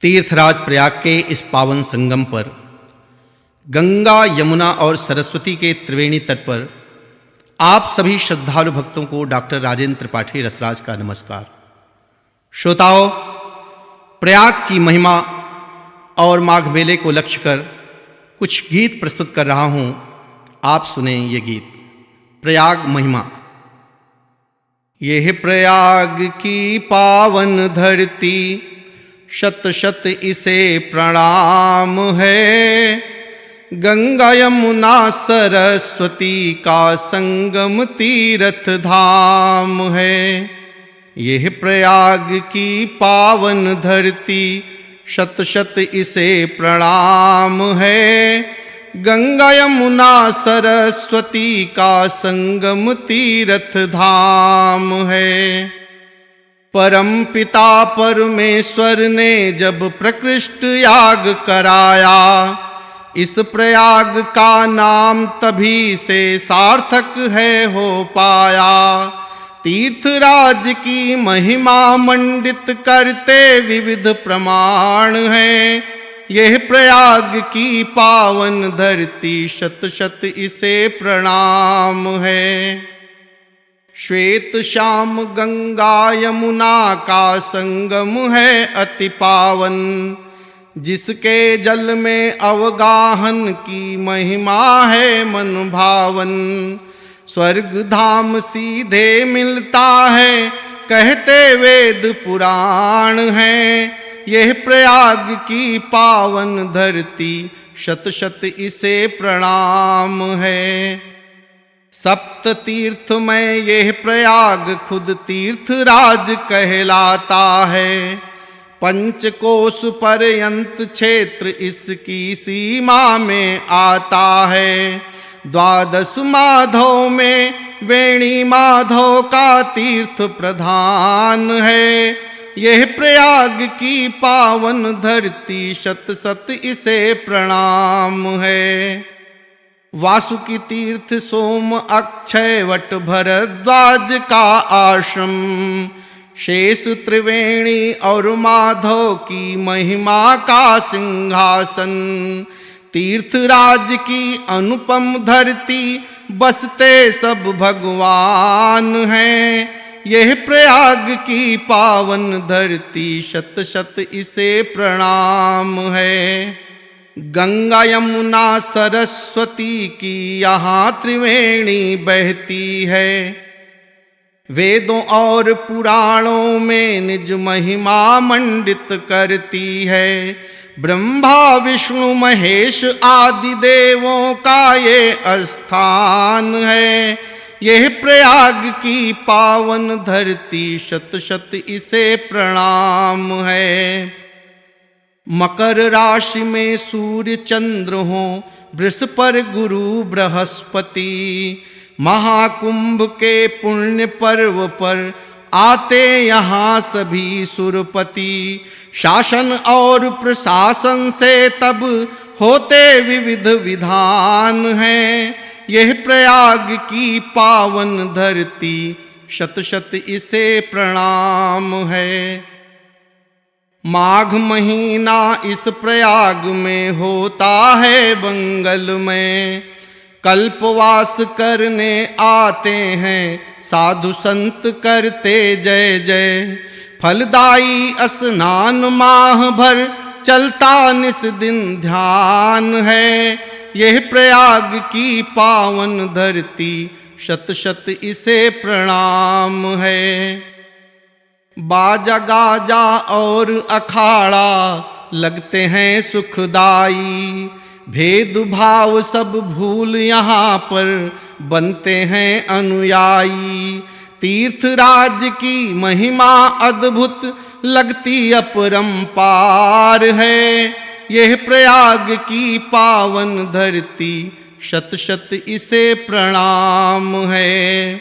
तीर्थराज प्रयाग के इस पावन संगम पर गंगा, यमुना और सरस्वती के त्रिवेणी तट पर आप सभी श्रद्धालु भक्तों को डॉक्टर राजेंद्र त्रिपाठी रसराज का नमस्कार। श्रोताओं, प्रयाग की महिमा और माघ मेले को लक्ष्य कर कुछ गीत प्रस्तुत कर रहा हूं। आप सुने ये गीत। प्रयाग महिमा। यह प्रयाग की पावन धरती, शत शत इसे प्रणाम है। गंगा यमुना सरस्वती का संगम तीर्थ धाम है। यह प्रयाग की पावन धरती, शत शत इसे प्रणाम है। गंगा यमुना सरस्वती का संगम तीर्थ धाम है। परम पिता परमेश्वर ने जब प्रकृष्ट याग कराया, इस प्रयाग का नाम तभी से सार्थक है हो पाया। तीर्थराज की महिमा मंडित करते विविध प्रमाण हैं। यह प्रयाग की पावन धरती, शत शत इसे प्रणाम है। श्वेत श्याम गंगा यमुना का संगम है अति पावन, जिसके जल में अवगाहन की महिमा है मन भावन। स्वर्ग धाम सीधे मिलता है, कहते वेद पुराण हैं। यह प्रयाग की पावन धरती, शत शत इसे प्रणाम है। सप्त तीर्थ में यह प्रयाग खुद तीर्थराज कहलाता है। पंचकोश पर्यंत क्षेत्र इसकी सीमा में आता है। 12 माधव में वेणी माधव का तीर्थ प्रधान है। यह प्रयाग की पावन धरती, शत शत इसे प्रणाम है। वासुकी तीर्थ सोम अक्षय वट भरद्वाज का आश्रम, शेष त्रिवेणी और माधव की महिमा का सिंहासन। तीर्थराज की अनुपम धरती, बसते सब भगवान हैं। यह प्रयाग की पावन धरती, शत शत इसे प्रणाम है। गंगा यमुना सरस्वती की यहाँ त्रिवेणी बहती है। वेदों और पुराणों में निज महिमा मंडित करती है। ब्रह्मा विष्णु महेश आदि देवों का ये स्थान है। यह प्रयाग की पावन धरती, शत शत इसे प्रणाम है। मकर राशि में सूर्य चंद्र हो, वृष पर गुरु बृहस्पति। महाकुंभ के पुण्य पर्व पर आते यहाँ सभी सुरपति। शासन और प्रशासन से तब होते विविध विधान हैं। यह प्रयाग की पावन धरती, शत शत इसे प्रणाम है। माघ महीना इस प्रयाग में होता है मंगलमय। कल्पवास करने आते हैं साधु संत, करते जय जय। फलदायी स्नान माह भर चलता निस दिन ध्यान है। यह प्रयाग की पावन धरती, शत शत इसे प्रणाम है। बाजा गाजा और अखाड़ा लगते हैं सुखदाई। भेदभाव सब भूल यहाँ पर बनते हैं अनुयायी। तीर्थराज की महिमा अद्भुत लगती अपरंपार है। यह प्रयाग की पावन धरती, शत शत इसे प्रणाम है।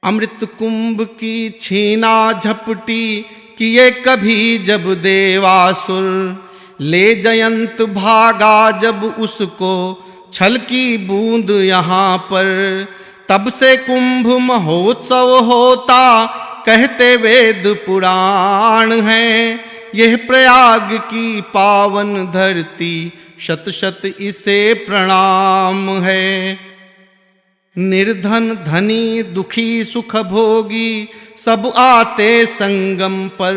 अमृत कुंभ की छीना झपटी किए कभी जब देवासुर। ले जयंत भागा जब उसको छल की बूंद यहाँ पर। तब से कुंभ महोत्सव होता, कहते वेद पुराण हैं। यह प्रयाग की पावन धरती, शत शत इसे प्रणाम है। निर्धन धनी दुखी सुख भोगी, सब आते संगम पर।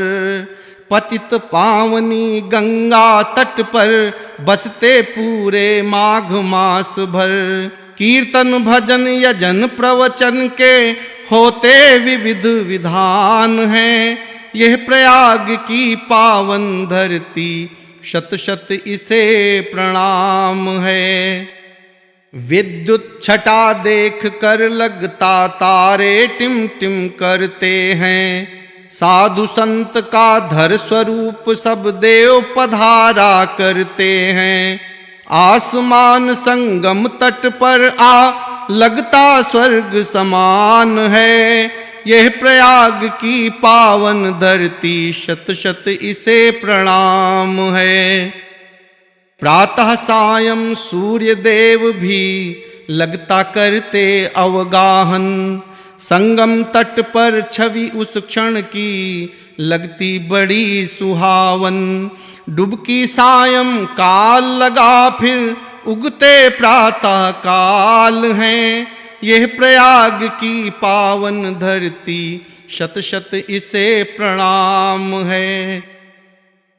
पतित पावनी गंगा तट पर, बसते पूरे माघ मास भर। कीर्तन भजन यजन प्रवचन के, होते विविध विधान हैं। यह प्रयाग की पावन धरती, शत शत इसे प्रणाम है। विद्युत छटा देख कर लगता तारे टिम टिम करते हैं। साधु संत का धर स्वरूप सब देव पधारा करते हैं। आसमान संगम तट पर आ, लगता स्वर्ग समान है। यह प्रयाग की पावन धरती, शत शत इसे प्रणाम है। प्रातः सायं सूर्य देव भी लगता करते अवगाहन। संगम तट पर छवि उस क्षण की लगती बड़ी सुहावन। डुबकी सायं काल लगा फिर उगते प्रातः काल हैं। यह प्रयाग की पावन धरती, शत शत इसे प्रणाम है।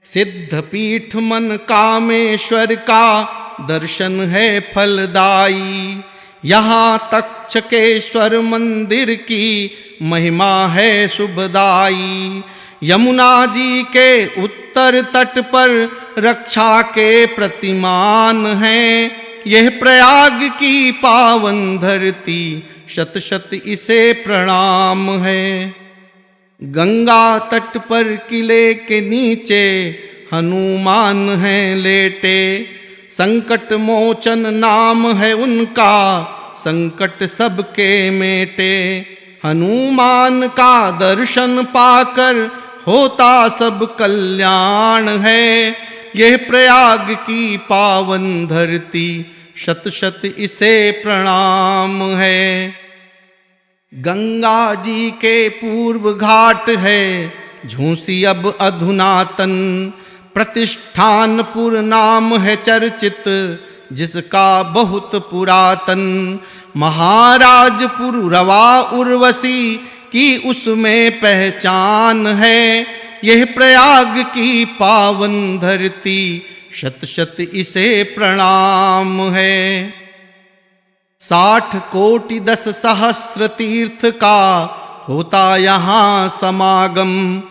सिद्ध पीठ मन कामेश्वर का दर्शन है फलदाई। यहाँ तक्षकेश्वर मंदिर की महिमा है शुभदाई। यमुना जी के उत्तर तट पर रक्षा के प्रतिमान हैं। यह प्रयाग की पावन धरती, शत शत इसे प्रणाम है। गंगा तट पर किले के नीचे हनुमान हैं लेटे। संकट मोचन नाम है उनका, संकट सबके मेटे। हनुमान का दर्शन पाकर होता सब कल्याण है। यह प्रयाग की पावन धरती, शत शत इसे प्रणाम है। गंगा जी के पूर्व घाट है झूसी अब अधुनातन। प्रतिष्ठानपुर नाम है चर्चित, जिसका बहुत पुरातन। महाराजपुर रवा उर्वशी की उसमें पहचान है। यह प्रयाग की पावन धरती, शत शत इसे प्रणाम है। 60 कोटि 10 सहस्र तीर्थ का होता यहाँ समागम।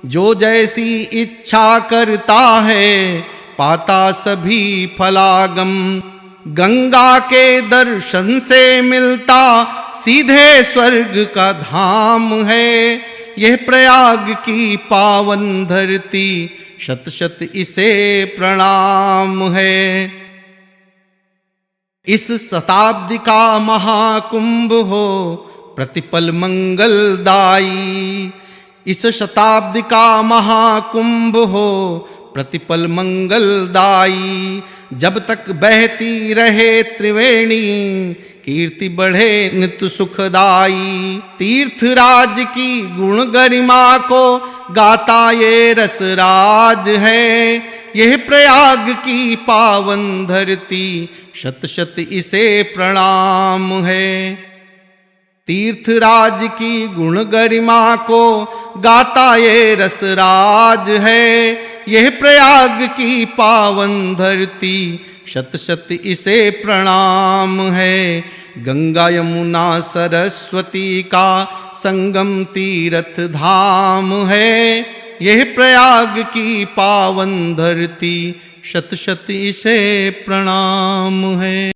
जो जैसी इच्छा करता है पाता सभी फलागम। गंगा के दर्शन से मिलता सीधे स्वर्ग का धाम है। यह प्रयाग की पावन धरती, शत शत इसे प्रणाम है। इस शताब्दी का महाकुंभ हो प्रतिपल मंगलदायी। इस शताब्दी का महाकुंभ हो प्रतिपल मंगलदायी। जब तक बहती रहे त्रिवेणी, कीर्ति बढ़े नित्य सुखदाई। तीर्थराज की गुण गरिमा को गाता ये रसराज है। यह प्रयाग की पावन धरती, शत शत इसे प्रणाम है। तीर्थराज की गुण गरिमा को गाता ये रसराज है। यह प्रयाग की पावन धरती, शत शत इसे प्रणाम है। गंगा यमुना सरस्वती का संगम तीर्थ धाम है। यह प्रयाग की पावन धरती, शत शत इसे प्रणाम है।